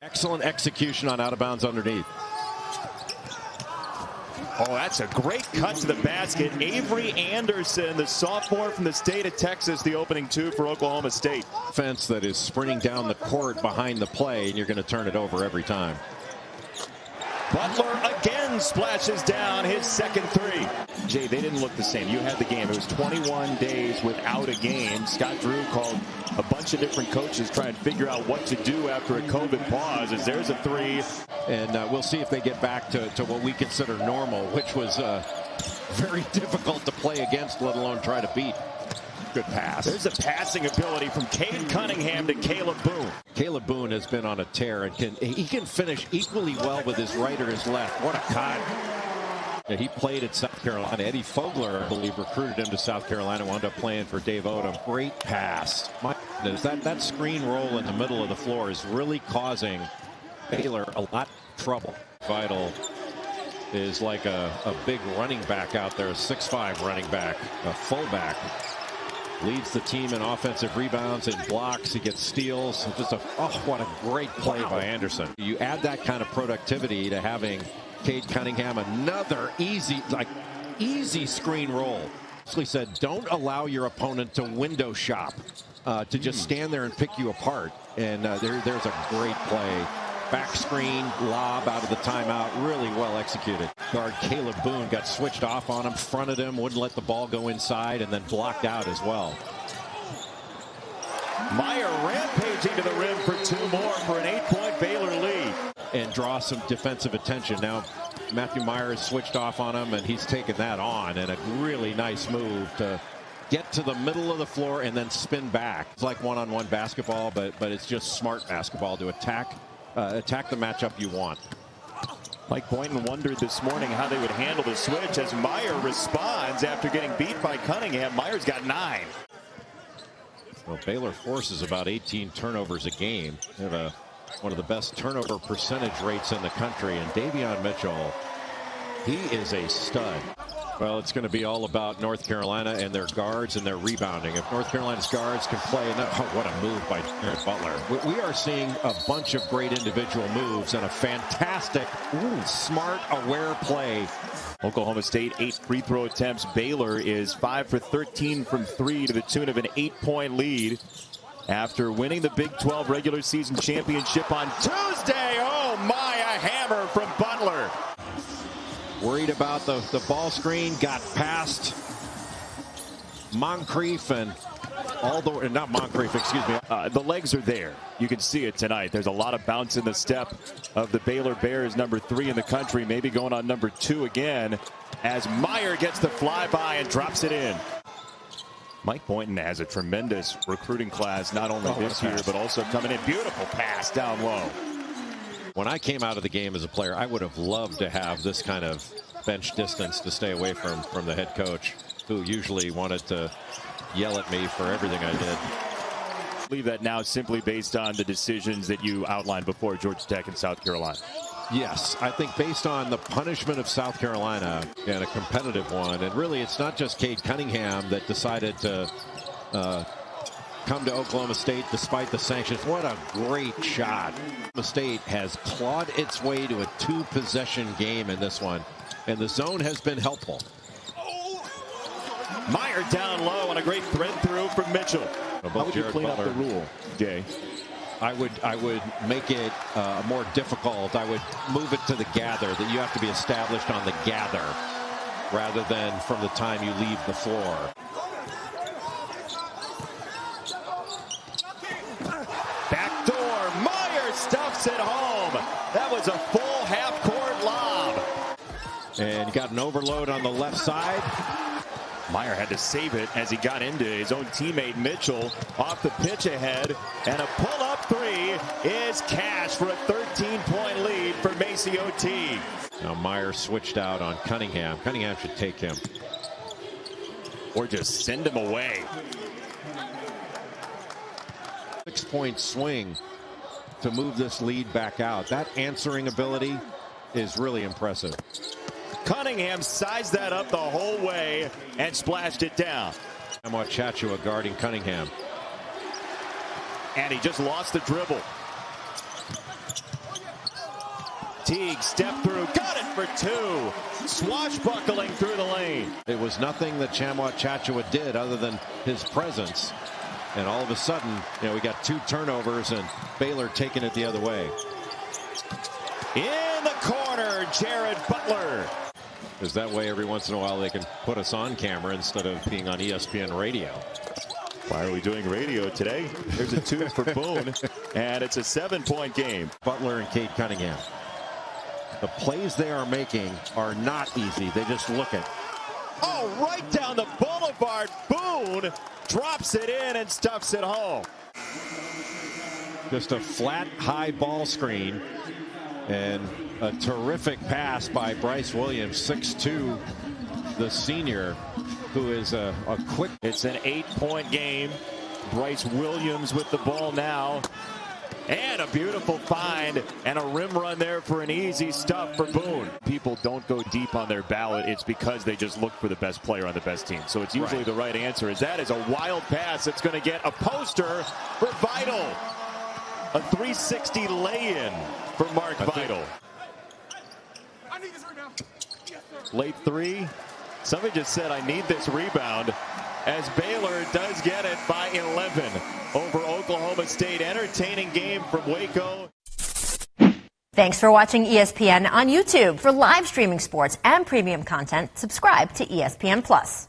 Excellent execution on out of bounds underneath. Oh, that's a great cut to the basket. Avery Anderson, the sophomore from the state of Texas, the opening two for Oklahoma State. Offense that is sprinting down the court behind the play, and you're going to turn it over every time. Butler again splashes down his second three. Jay, they didn't look the same. You had the game. It was 21 days without a game. Scott Drew called a bunch of different coaches trying to figure out what to do after a COVID pause. As there's a three. And we'll see if they get back to what we consider normal, which was very difficult to play against, let alone try to beat. Good pass. There's a passing ability from Cade Cunningham to Caleb Boone. Caleb Boone has been on a tear and he can finish equally well with his right or his left. What a cut. Yeah, he played at South Carolina. Eddie Fogler, I believe, recruited him to South Carolina, wound up playing for Dave Odom. Great pass. My goodness, that screen roll in the middle of the floor is really causing Baylor a lot of trouble. Vital is like a big running back out there, a 6'5" running back, a fullback. Leads the team in offensive rebounds and blocks. He gets steals. Just what a great play by Anderson. You add that kind of productivity to having Cade Cunningham, another easy screen roll. He said, don't allow your opponent to window shop, to just stand there and pick you apart. And there's a great play. Back screen, lob out of the timeout, really well executed. Guard Caleb Boone got switched off on him, fronted him, wouldn't let the ball go inside, and then blocked out as well. Meyer rampaging to the rim for two more for an 8-point Baylor lead. And draw some defensive attention. Now Matthew Meyer has switched off on him, and he's taken that on, and a really nice move to get to the middle of the floor and then spin back. It's like one-on-one basketball, but it's just smart basketball to attack the matchup you want. Mike Boynton wondered this morning how they would handle the switch as Meyer responds after getting beat by Cunningham. Meyer's got 9. Well, Baylor forces about 18 turnovers a game. They have one of the best turnover percentage rates in the country. And Davion Mitchell, he is a stud. Well, it's going to be all about North Carolina and their guards and their rebounding. If North Carolina's guards can play, what a move by Butler. We are seeing a bunch of great individual moves and a fantastic, smart, aware play. Oklahoma State 8 free throw attempts. Baylor is 5 for 13 from 3 to the tune of an 8-point lead after winning the Big 12 regular season championship on Tuesday. Oh my, a hammer from Butler. Worried about the ball screen, got past Moncrief and not Moncrief, excuse me. The legs are there. You can see it tonight. There's a lot of bounce in the step of the Baylor Bears, number 3 in the country, maybe going on number 2 again, as Meyer gets the flyby and drops it in. Mike Boynton has a tremendous recruiting class, not only this year, but also coming in. Beautiful pass down low. When I came out of the game as a player, I would have loved to have this kind of bench distance to stay away from the head coach, who usually wanted to yell at me for everything I did. I believe that now simply based on the decisions that you outlined before, Georgia Tech and South Carolina. Yes, I think based on the punishment of South Carolina and a competitive one, and really it's not just Cade Cunningham that decided to come to Oklahoma State despite the sanctions. What a great shot. Oklahoma State has clawed its way to a 2-possession game in this one, and the zone has been helpful. Meyer down low and a great thread through from Mitchell. How would you clean up the rule, Jay? I would make it more difficult. I would move it to the gather, that you have to be established on the gather rather than from the time you leave the floor. Back door, Meyer stuffs it home. That was a full half-court lob. And you got an overload on the left side. Meyer had to save it as he got into his own teammate Mitchell off the pitch ahead. And a pull-up 3 is cash for a 13-point lead for Macy O.T. Now Meyer switched out on Cunningham. Cunningham should take him. Or just send him away. 6-point swing to move this lead back out. That answering ability is really impressive. Cunningham sized that up the whole way and splashed it down. Chachua guarding Cunningham. And he just lost the dribble. Teague step through, got it for two. Swashbuckling through the lane. It was nothing that Tchamwa Tchatchoua did other than his presence. And all of a sudden, we got 2 turnovers and Baylor taking it the other way. In the corner, Jared Butler. Because that way every once in a while they can put us on camera instead of being on ESPN radio. Why are we doing radio today? There's a 2 for Boone, and it's a 7-point game. Butler and Cade Cunningham. The plays they are making are not easy. They just look it. Oh, right down the boulevard. Boone drops it in and stuffs it home. Just a flat, high ball screen. And a terrific pass by Bryce Williams, 6'2", the senior, who is a quick. It's an 8-point game. Bryce Williams with the ball now. And a beautiful find and a rim run there for an easy stuff for Boone. People don't go deep on their ballot. It's because they just look for the best player on the best team. So it's usually the right answer. That is a wild pass. It's going to get a poster for Vital. A 360 lay-in for Mark Vital. I need this right now. Yes, sir. Late 3. Somebody just said, I need this rebound, as Baylor does get it by 11 over Oklahoma State. Entertaining game from Waco. Thanks for watching ESPN on YouTube. For live streaming sports and premium content, subscribe to ESPN+.